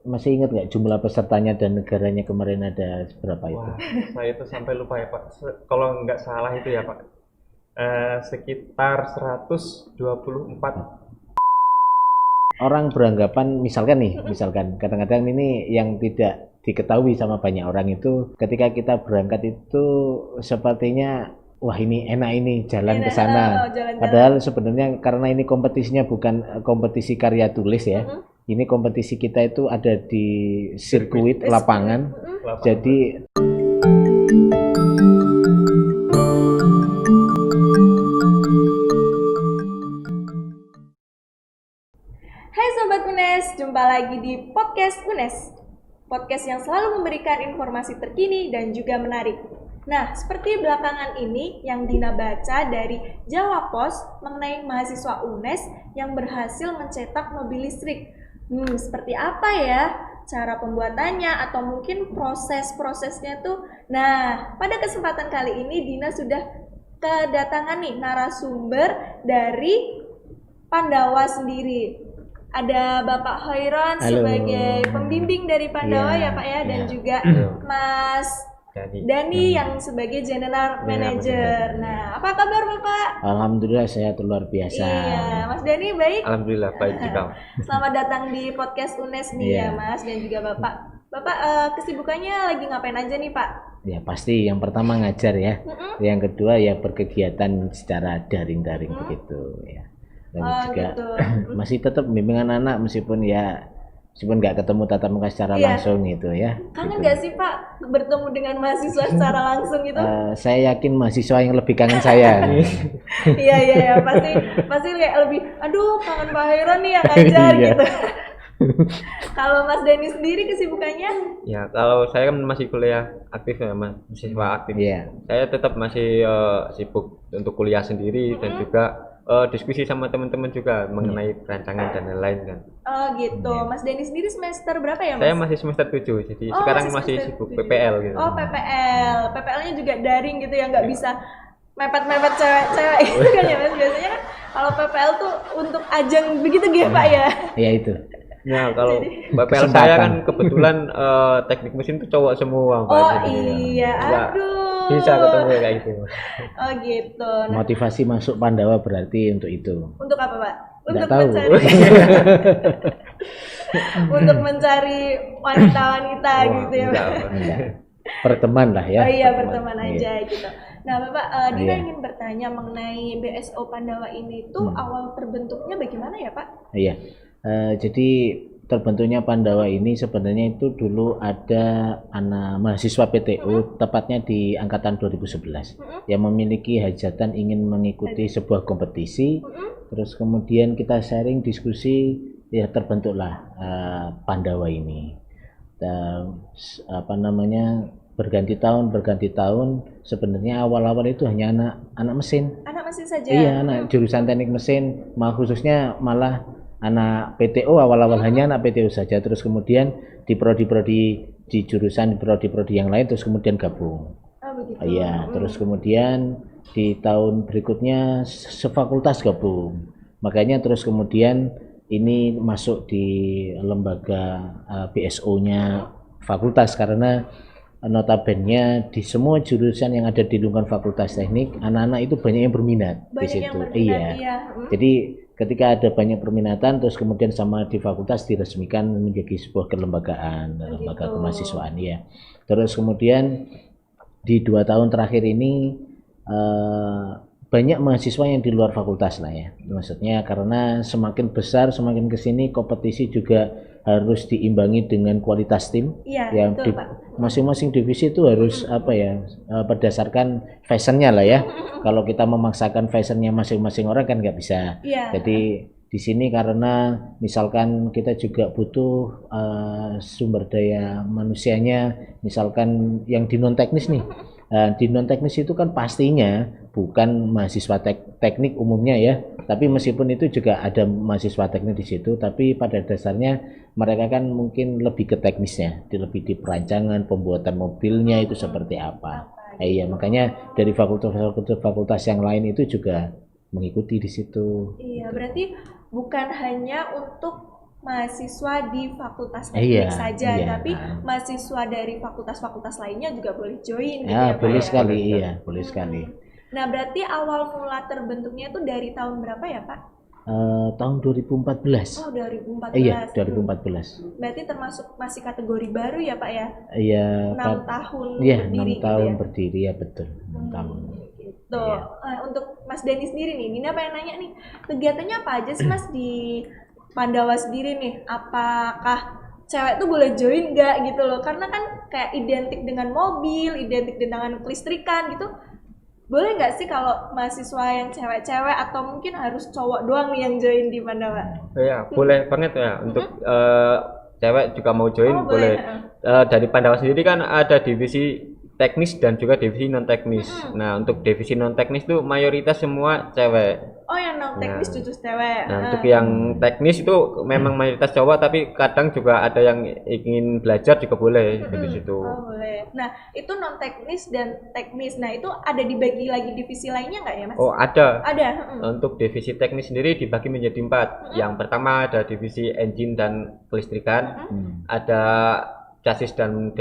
Masih ingat nggak jumlah pesertanya dan negaranya kemarin ada berapa itu? Wah, saya itu sampai lupa ya Pak. Kalau nggak salah itu ya Pak, sekitar 124. Orang beranggapan misalkan nih, misalkan kadang-kadang ini yang tidak diketahui sama banyak orang itu ketika kita berangkat itu sepertinya wah ini enak ini jalan ke Enak, sana. oh, jalan-jalan. Padahal sebenarnya karena ini kompetisinya bukan kompetisi karya tulis ya. Ini kompetisi kita itu ada di sirkuit lapangan. Jadi Hai Sobat UNES, jumpa lagi di Podcast UNES. Podcast yang selalu memberikan informasi terkini dan juga menarik. Nah, seperti belakangan ini yang Dina baca dari Jawa Pos mengenai mahasiswa UNES yang berhasil mencetak mobil listrik. Seperti apa ya cara pembuatannya atau mungkin proses-prosesnya tuh. Nah, pada kesempatan kali ini Dina sudah kedatangan nih narasumber dari Pandawa sendiri. Ada Bapak Hoiron sebagai pembimbing dari Pandawa ya Pak ya, dan juga Mas Dani yang sebagai General Manager. Nah, apa kabar Bapak? alhamdulillah saya luar biasa. Iya, Mas Dani baik? Alhamdulillah baik juga. Selamat datang di podcast UNES nih ya Mas dan juga Bapak. Bapak kesibukannya lagi ngapain aja nih Pak? Ya pasti yang pertama ngajar ya, yang kedua ya berkegiatan secara daring-daring begitu ya. Dan juga Gitu. masih tetap bimbing anak-anak meskipun nggak ketemu tatap muka secara langsung gitu ya. Kangen Gitu. nggak sih Pak bertemu dengan mahasiswa secara langsung gitu? Saya yakin mahasiswa yang lebih kangen saya. Iya, pasti kayak lebih, aduh kangen Pak Hoiron nih yang ngajar Iya. gitu. Kalau Mas Dani sendiri kesibukannya? Ya, kalau saya kan masih kuliah aktif ya, mahasiswa aktif. Iya. Saya tetap masih sibuk untuk kuliah sendiri dan juga diskusi sama teman-teman juga mengenai perancangan dan lain-lain kan. Oh gitu. Mas Dani sendiri semester berapa ya Mas? Saya masih semester 7, jadi Oh, sekarang masih masih semester sibuk 7. PPL gitu. Oh PPL. PPL-nya juga daring gitu ya, nggak bisa mepet-mepet cewek-cewek gitu kan ya Mas. Biasanya kan kalau PPL tuh untuk ajang begitu gitu Pak ya. Ya itu. Nah, kalau PPL kesempatan. saya kan kebetulan teknik mesin tuh cowok semua, Pak. Oh Jadi, iya, nggak aduh. bisa ketemu kayak gitu. Oh gitu. Nah, Motivasi masuk Pandawa berarti untuk itu. untuk apa Pak? Nggak Untuk tahu. untuk mencari wanita-wanita gitu ya. Enggak. Berteman lah ya. Oh iya, berteman aja gitu. Nah, Bapak, Dina Iya. ingin bertanya mengenai BSO Pandawa ini tuh awal terbentuknya bagaimana ya, Pak? Iya. Jadi terbentuknya Pandawa ini sebenarnya itu dulu ada anak mahasiswa PTU tepatnya di angkatan 2011 yang memiliki hajatan ingin mengikuti sebuah kompetisi. Terus kemudian kita sharing diskusi ya terbentuklah Pandawa ini. Dan apa namanya berganti tahun sebenarnya awal-awal itu hanya anak mesin. Anak mesin saja. Iya, anak jurusan teknik mesin, khususnya malah anak PTO awal-awal hanya anak PTO saja, terus kemudian di prodi-prodi di jurusan prodi-prodi yang lain terus kemudian gabung. Oh, begitu. Iya, terus kemudian di tahun berikutnya sefakultas gabung. Makanya terus kemudian ini masuk di lembaga BSO-nya fakultas karena notabene di semua jurusan yang ada di lingkungan fakultas teknik anak-anak itu banyak yang berminat di Banyak situ. yang berminat, Iya. iya. Jadi ketika ada banyak perminatan terus kemudian sama di fakultas diresmikan menjadi sebuah kelembagaan, lembaga kemahasiswaan ya. Terus kemudian di 2 tahun terakhir ini banyak mahasiswa yang di luar fakultas lah ya. Maksudnya karena semakin besar semakin kesini kompetisi juga harus diimbangi dengan kualitas tim. Iya, yang betul, di Pak. masing-masing divisi itu harus berdasarkan fashionnya lah ya. Kalau kita memaksakan fashionnya masing-masing orang kan nggak bisa. Iya. Jadi di sini karena misalkan kita juga butuh sumber daya manusianya, misalkan yang di non teknis nih. Di non teknis itu kan pastinya bukan mahasiswa teknik umumnya ya, tapi meskipun itu juga ada mahasiswa teknik di situ, tapi pada dasarnya mereka kan mungkin lebih ke teknisnya, lebih di perancangan pembuatan mobilnya itu seperti apa. Iya, makanya dari fakultas yang lain itu juga mengikuti di situ. Iya, berarti bukan hanya untuk mahasiswa di fakultas teknik Iya, saja, iya. tapi mahasiswa dari fakultas-fakultas lainnya juga boleh join gitu Ya, ya Pak boleh ya? sekali, iya, boleh sekali. Nah, berarti awal mula terbentuknya itu dari tahun berapa ya Pak? Tahun 2014. Oh, 2014. Iya, 2014. Berarti termasuk masih kategori baru ya Pak ya? Iya, 6 tahun iya, berdiri 6 tahun gitu ya? berdiri ya, betul. 6 tahun. Gitu. Iya. Untuk Mas Denny sendiri nih, Dina pengen nanya nih, kegiatannya apa aja sih Mas di Pandawa sendiri nih? Apakah cewek tuh boleh join nggak gitu loh? Karena kan kayak identik dengan mobil, identik dengan kelistrikan gitu. Boleh nggak sih kalau mahasiswa yang cewek-cewek atau mungkin harus cowok doang nih yang join di Pandawa? Ya, boleh banget ya untuk cewek juga mau join Oh, boleh. boleh. Dari Pandawa sendiri kan ada divisi teknis dan juga divisi non teknis. Nah, untuk divisi non teknis itu mayoritas semua cewek. Oh, yang non teknis Nah. khusus cewek. Nah, untuk yang teknis itu memang mayoritas cowok, tapi kadang juga ada yang ingin belajar juga boleh di situ. Oh, boleh. Nah, itu non teknis dan teknis. Nah, itu ada dibagi lagi divisi lainnya nggak ya, Mas? Oh, ada. Ada. Untuk divisi teknis sendiri dibagi menjadi 4. Yang pertama ada divisi engine dan kelistrikan, ada chassis dan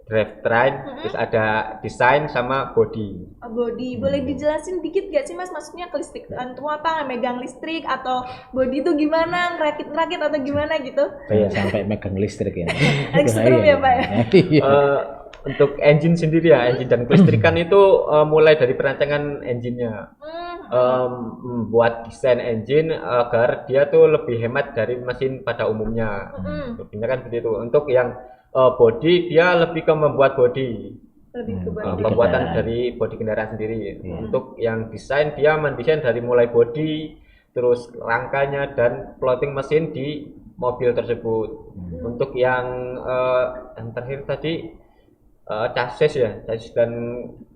drivetrain, terus ada desain sama body. Oh, body. Boleh dijelasin dikit gak sih Mas? Maksudnya kelistrikan itu apa? Megang listrik atau body itu gimana? Ngerakit-rakit atau gimana gitu? Kayak sampai megang listrik ya. Ekstrim ya, Pak ya? Iya. Untuk engine sendiri ya, engine dan kelistrikan itu mulai dari perancangan engine-nya. Buat desain engine agar dia tuh lebih hemat dari mesin pada umumnya. Lebihnya kan seperti itu. Untuk yang body dia lebih ke membuat body. Lebih ke body. Pembuatan dari body kendaraan sendiri. Untuk yang desain dia mendesain dari mulai body, terus rangkanya dan plotting mesin di mobil tersebut. Untuk yang terakhir tadi chassis ya, chassis dan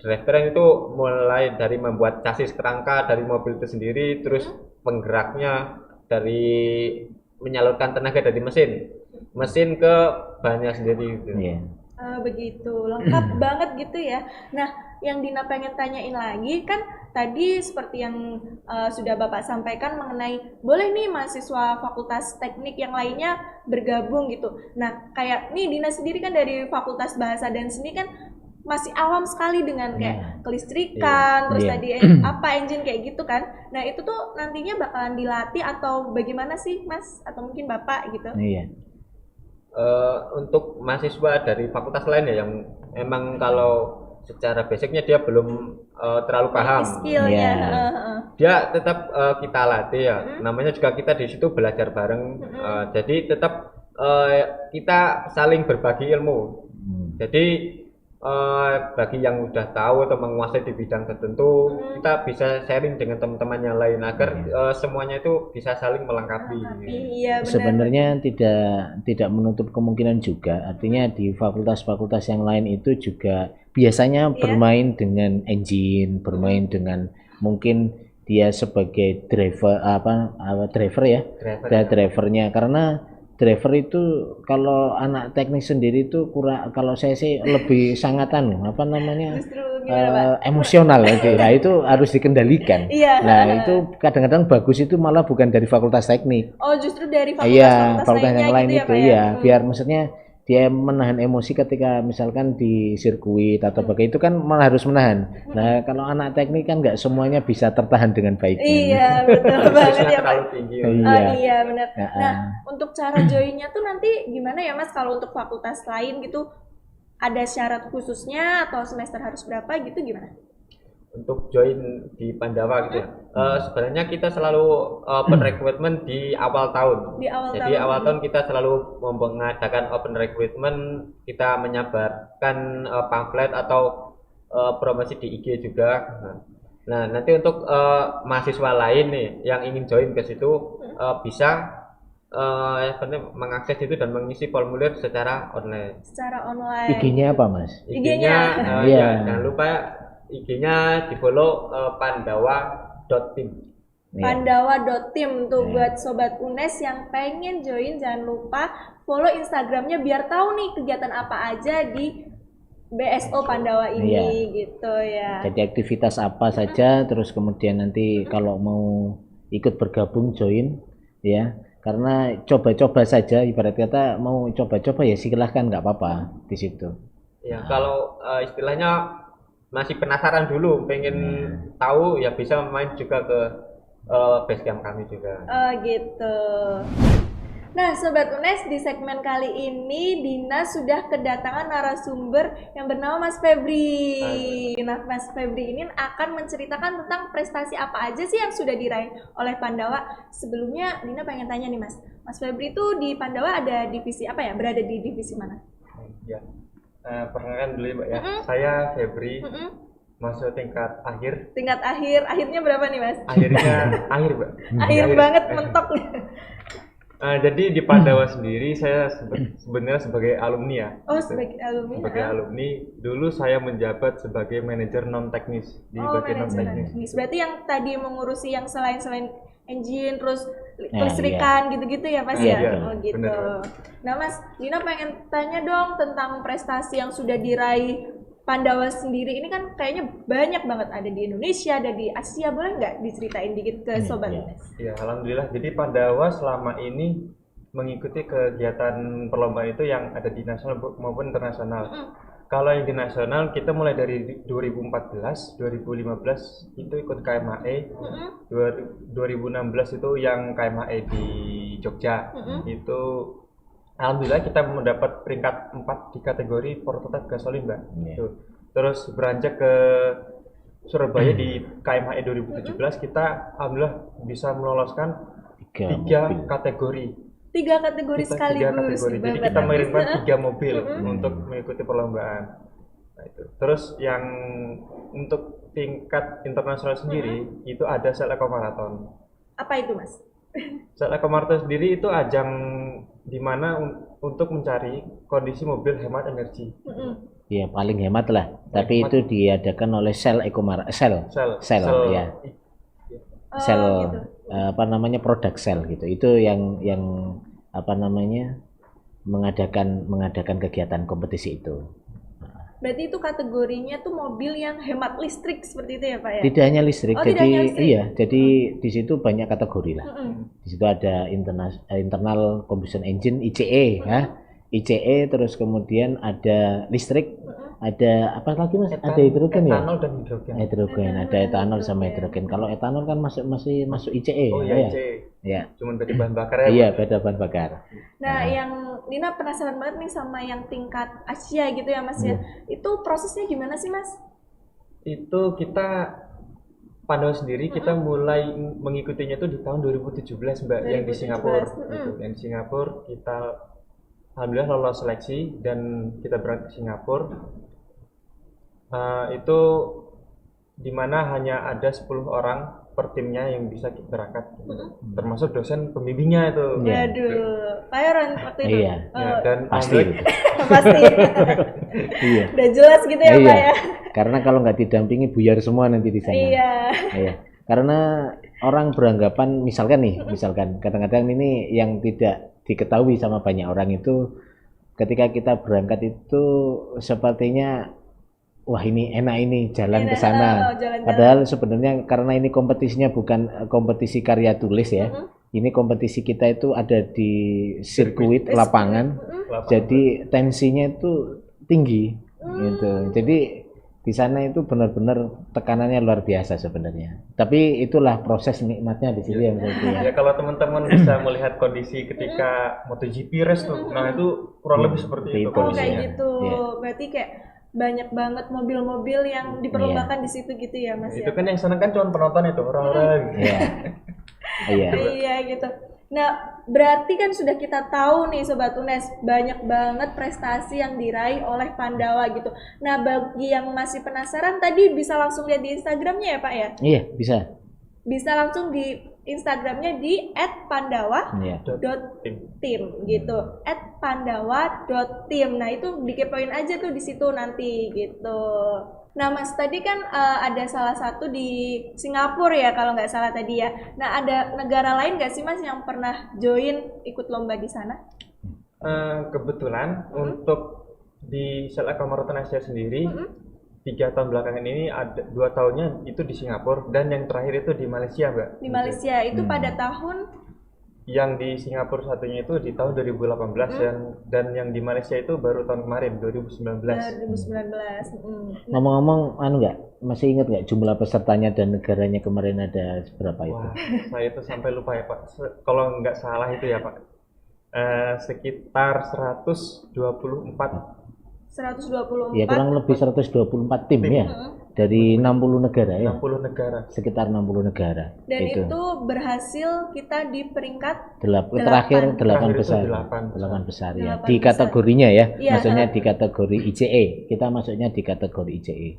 drivetrain itu mulai dari membuat chassis kerangka dari mobil itu sendiri, terus penggeraknya dari menyalurkan tenaga dari mesin ke bannya sendiri gitu. Iya. Begitu, lengkap banget gitu ya. Nah, yang Dina pengen tanyain lagi kan tadi seperti yang sudah Bapak sampaikan mengenai boleh nih mahasiswa fakultas teknik yang lainnya bergabung gitu. Nah, kayak nih Dina sendiri kan dari fakultas bahasa dan seni kan masih awam sekali dengan kayak kelistrikan, terus Iya. tadi apa engine kayak gitu kan. Nah, itu tuh nantinya bakalan dilatih atau bagaimana sih Mas? Atau mungkin Bapak gitu? Iya. Untuk mahasiswa dari fakultas lain ya yang emang kalau secara basicnya dia belum terlalu paham, Skillnya. Iya. dia tetap kita latih ya. Namanya juga kita di situ belajar bareng. Jadi tetap kita saling berbagi ilmu. Jadi bagi yang udah tahu atau menguasai di bidang tertentu, kita bisa sharing dengan teman-teman yang lain agar semuanya itu bisa saling melengkapi. Iya, benar. Sebenarnya tidak menutup kemungkinan juga. Artinya di fakultas-fakultas yang lain itu juga biasanya bermain dengan engine, bermain dengan mungkin dia sebagai driver driver ya, drivernya. Karena driver itu kalau anak teknik sendiri itu kurang, kalau saya sih lebih sangatan Justru gimana, Pak? emosional ya. Nah, itu harus dikendalikan. Iya. Nah, itu kadang-kadang bagus itu malah bukan dari fakultas teknik. Oh, justru dari Iya, fakultas-fakultas fakultas yang lain lainnya gitu ya, itu Pak ya? iya, biar maksudnya dia menahan emosi ketika misalkan di sirkuit atau bagaimana itu kan malah harus menahan. Nah, kalau anak teknik kan nggak semuanya bisa tertahan dengan baik. Iya, betul banget ya, Pak. Terlalu tinggi. Iya. Iya, benar. Ya, Nah, untuk cara joinnya tuh nanti gimana ya, Mas? Kalau untuk fakultas lain gitu ada syarat khususnya atau semester harus berapa gitu gimana? Untuk join di Pandawa gitu ya. Sebenarnya kita selalu open recruitment di awal tahun. Di awal Jadi tahun. awal tahun kita selalu mengadakan open recruitment, kita menyebarkan pamflet atau promosi di IG juga. Nah, nanti untuk mahasiswa lain nih yang ingin join ke situ bisa mengakses itu dan mengisi formulir secara online. Secara online. IG-nya apa, Mas? IG-nya. Iya. Jangan lupa IG-nya di follow pandawa.tim. Pandawa.tim tuh buat sobat UNES yang pengen join, jangan lupa follow Instagramnya biar tahu nih kegiatan apa aja di BSO Pandawa ini gitu ya. Jadi aktivitas apa saja, terus kemudian nanti kalau mau ikut bergabung join ya. karena coba-coba saja, ibarat kata mau coba-coba ya silahkan, nggak apa-apa di situ. Ya, kalau istilahnya masih penasaran dulu, pengen tahu ya bisa main juga ke basecamp kami juga. Oh gitu. Nah, Sobat UNES, di segmen kali ini Dina sudah kedatangan narasumber yang bernama Mas Febri. Nah, Mas Febri ini akan menceritakan tentang prestasi apa aja sih yang sudah diraih oleh Pandawa. Sebelumnya, Dina pengen tanya nih Mas, Mas Febri itu di Pandawa ada divisi apa ya? Berada di divisi mana? Ya, perkenalkan dulu ya Mbak ya. Saya Febri, masuk tingkat akhir. Tingkat akhir, akhirnya berapa nih Mas? Akhirnya akhir Mbak. Akhir banget mentok. Jadi di Pandawa sendiri saya sebenarnya sebagai alumni ya. Oh, sebagai alumni. Sebagai alumni, dulu saya menjabat sebagai manajer non teknis di bagian non teknis. Berarti yang tadi mengurusi yang selain engine terus Nah, listrikan gitu-gitu ya Mas Iya, ya? iya, Oh gitu. bener. Nah Mas, Dina pengen tanya dong tentang prestasi yang sudah diraih Pandawa sendiri. Ini kan kayaknya banyak banget, ada di Indonesia, ada di Asia. Boleh nggak diceritain dikit ke Sobat UNES? Ya, alhamdulillah. Jadi Pandawa selama ini mengikuti kegiatan perlombaan itu yang ada di nasional maupun internasional. Kalau yang di nasional kita mulai dari 2014, 2015 itu ikut KMAE, 2016 itu yang KMAE di Jogja. Itu alhamdulillah kita mendapat peringkat 4 di kategori prototipe gasolin, Mbak. Terus beranjak ke Surabaya di KMAE 2017 kita alhamdulillah bisa meloloskan 3 kategori. 3 kategori sekaligus. Jadi kita mengirimkan 3 mobil untuk mengikuti perlombaan. Nah, itu. Terus yang untuk tingkat internasional sendiri itu ada Sel Eco Marathon. Apa itu Mas? Sel Eco Marathon sendiri itu ajang di mana untuk mencari kondisi mobil hemat energi. Ya paling hemat lah, tapi hemat. itu diadakan oleh Sel ya. Sel gitu. apa namanya, produk Sel gitu. Itu yang apa namanya, mengadakan kegiatan kompetisi itu. Berarti itu kategorinya tuh mobil yang hemat listrik seperti itu ya Pak ya? Tidak hanya listrik, tidak hanya listrik. Iya, jadi di situ banyak kategori lah. Di situ ada internal combustion engine (ICE), ya. ICE, terus kemudian ada listrik, ada apa lagi Mas? Ada hidrogen ya? Etanol dan hidrogen. Hidrogen, ada etanol sama hidrogen. Kalau etanol kan masih masuk ICE. Oh ya. iya, ICE. Ya. Cuman beda bahan bakar ya. Iya, beda bahan bakar. Nah, yang Dina penasaran banget nih sama yang tingkat Asia gitu ya Mas ya. Itu prosesnya gimana sih Mas? Itu kita Pandawa sendiri kita mulai mengikutinya itu di tahun 2017 Mbak, yang di Singapura. Gitu. Yang di Singapura kita alhamdulillah lolos seleksi dan kita berangkat ke Singapura. Itu dimana hanya ada 10 orang per timnya yang bisa berangkat, termasuk dosen pembimbingnya itu. Waduh, Pak waktu itu. Iya. Ya, dan Pasti. Pasti. Iya. Udah jelas gitu ya Pak ya. Karena kalau nggak didampingi buyar semua nanti di sana. Iya. Iya. Karena orang beranggapan misalkan kadang-kadang ini yang tidak diketahui sama banyak orang itu, ketika kita berangkat itu sepertinya wah ini enak ini jalan ke sana. Padahal sebenarnya karena ini kompetisinya bukan kompetisi karya tulis ya. Ini kompetisi kita itu ada di sirkuit lapangan. Jadi tensinya itu tinggi gitu. Jadi di sana itu benar-benar tekanannya luar biasa sebenarnya. Tapi itulah proses nikmatnya di situ yang ya, kalau teman-teman bisa melihat kondisi ketika MotoGP race tuh, nah itu kurang lebih seperti itu. Oh kayak gitu. Berarti kayak banyak banget mobil-mobil yang diperlombakan di situ gitu ya Mas itu ya? kan yang seneng kan cuma penonton itu orang-orang. Iya gitu. Nah berarti kan sudah kita tahu nih Sobat UNES, banyak banget prestasi yang diraih oleh Pandawa gitu. Nah bagi yang masih penasaran tadi bisa langsung lihat di Instagramnya ya Pak ya? Iya bisa. Bisa langsung di Instagramnya di @pandawa.team gitu, @pandawa.team. Nah itu dikepoin aja tuh di situ nanti gitu. Nah Mas tadi kan ada salah satu di Singapura ya kalau nggak salah tadi ya. Nah ada negara lain nggak sih Mas yang pernah join ikut lomba di sana? Kebetulan untuk di Sel Eco Marathon Asia sendiri 3 tahun belakangan ini ada 2 tahunnya itu di Singapura dan yang terakhir itu di Malaysia Mbak. Di Malaysia itu pada tahun yang di Singapura satunya itu di tahun 2018 dan yang di Malaysia itu baru tahun kemarin 2019. 2019. Ngomong-ngomong, masih ingat nggak jumlah pesertanya dan negaranya kemarin ada berapa itu? Wah, saya itu sampai lupa ya Pak. Kalau nggak salah itu ya Pak, sekitar 124. 124. Ya kurang lebih 124 tim ya, dari 60 negara ya. 60 negara. Sekitar 60 negara. Dan itu berhasil kita di peringkat terakhir 8 besar. 8 besar ya. Di kategorinya ya. Maksudnya di kategori ICE. Kita masuknya di kategori ICE.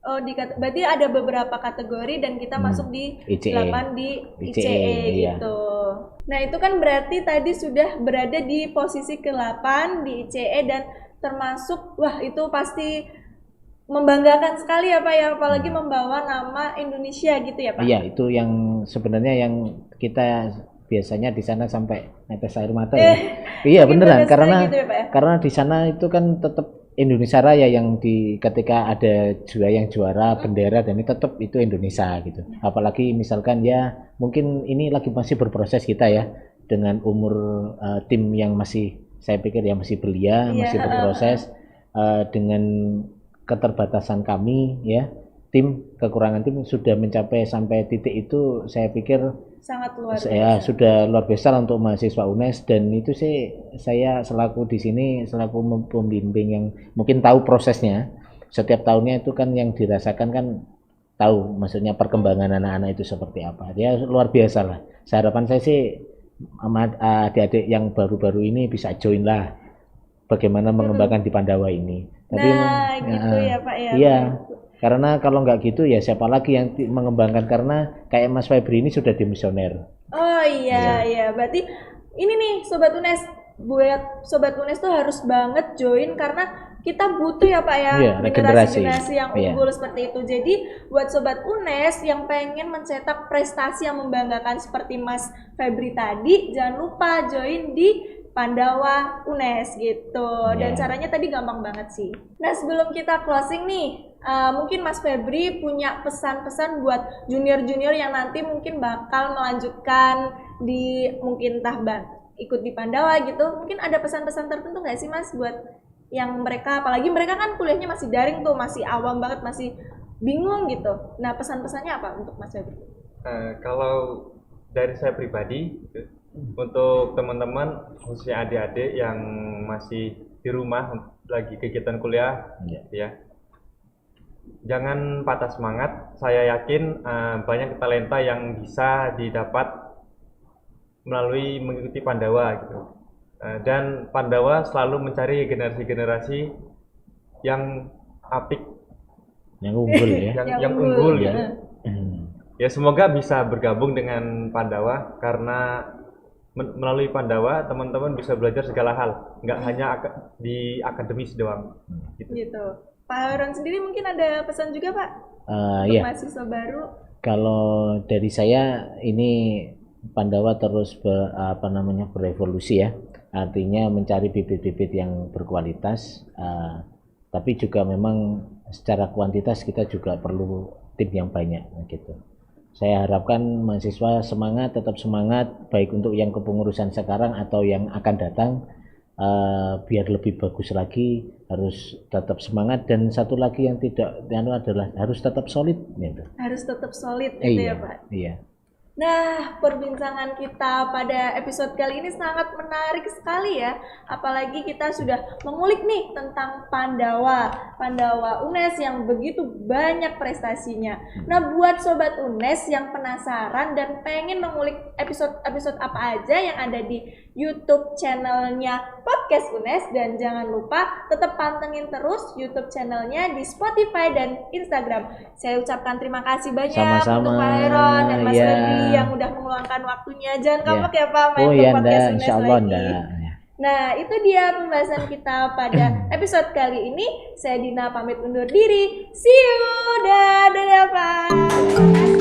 Oh, berarti ada beberapa kategori dan kita masuk di ICE. 8 di ICE gitu. Nah, itu kan berarti tadi sudah berada di posisi ke-8 di ICE dan termasuk itu pasti membanggakan sekali ya Pak ya, apalagi membawa nama Indonesia gitu ya Pak. Iya, itu yang sebenarnya yang kita biasanya di sana sampai netes air mata ya. Iya beneran karena gitu ya, Pak, ya? Karena di sana itu kan tetap Indonesia Raya yang ketika ada yang juara bendera dan ini tetap itu Indonesia gitu. Apalagi misalkan ya mungkin ini lagi masih berproses kita ya dengan umur tim yang masih saya pikir ya masih belia, masih berproses dengan keterbatasan kami ya, kekurangan tim sudah mencapai sampai titik itu saya pikir sangat luar biasa. Ya sudah luar biasa untuk mahasiswa UNES dan itu sih saya selaku di sini selaku pembimbing yang mungkin tahu prosesnya. Setiap tahunnya itu kan yang dirasakan kan tahu maksudnya perkembangan anak-anak itu seperti apa. Ya luar biasa lah. Harapan saya sih adik-adik yang baru-baru ini bisa join lah bagaimana mengembangkan di Pandawa ini. Tapi gitu ya Pak ya. Iya. Karena kalau nggak gitu ya siapa lagi yang mengembangkan, karena kayak Mas Febri ini sudah dimisioner. Oh iya. Berarti ini nih Sobat UNES, buat Sobat UNES tuh harus banget join karena kita butuh ya Pak ya generasi-generasi yang unggul seperti itu. Jadi buat Sobat UNES yang pengen mencetak prestasi yang membanggakan seperti Mas Febri tadi, jangan lupa join di Pandawa UNES gitu. Dan caranya tadi gampang banget sih. Nah sebelum kita closing nih, mungkin Mas Febri punya pesan-pesan buat junior-junior yang nanti mungkin bakal melanjutkan di mungkin ikut di Pandawa gitu. Mungkin ada pesan-pesan tertentu nggak sih Mas buat yang mereka, apalagi mereka kan kuliahnya masih daring tuh, masih awam banget, masih bingung gitu. Nah pesan-pesannya apa untuk Mas Febri? Kalau dari saya pribadi untuk teman-teman khususnya adik-adik yang masih di rumah lagi kegiatan kuliah ya, jangan patah semangat. Saya yakin banyak talenta yang bisa didapat melalui mengikuti Pandawa gitu. Dan Pandawa selalu mencari generasi-generasi yang apik, yang unggul ya, yang unggul gitu. Ya semoga bisa bergabung dengan Pandawa karena melalui Pandawa teman-teman bisa belajar segala hal, nggak hanya di akademis doang. Gitu. Pak Aaron sendiri mungkin ada pesan juga Pak untuk mahasiswa baru? Kalau dari saya ini Pandawa terus berevolusi ya, artinya mencari bibit-bibit yang berkualitas, tapi juga memang secara kuantitas kita juga perlu tim yang banyak gitu. Saya harapkan mahasiswa tetap semangat, baik untuk yang kepengurusan sekarang atau yang akan datang, biar lebih bagus lagi, harus tetap semangat. Dan satu lagi yang adalah harus tetap solid gitu. Harus tetap solid gitu ya Pak? Iya. Nah, perbincangan kita pada episode kali ini sangat menarik sekali ya. Apalagi kita sudah mengulik nih tentang Pandawa UNES yang begitu banyak prestasinya. Nah, buat Sobat UNES yang penasaran dan pengen mengulik episode apa aja yang ada di YouTube channelnya Podcast UNES, dan jangan lupa tetap pantengin terus YouTube channelnya di Spotify dan Instagram. Saya ucapkan terima kasih banyak untuk Pak Aaron dan Mas Febri yang udah meluangkan waktunya. Jangan kapok ya Pak main ke Podcast UNES lagi. Nah itu dia pembahasan kita pada episode kali ini. Saya Dina pamit undur diri. See you. Dadah Pak.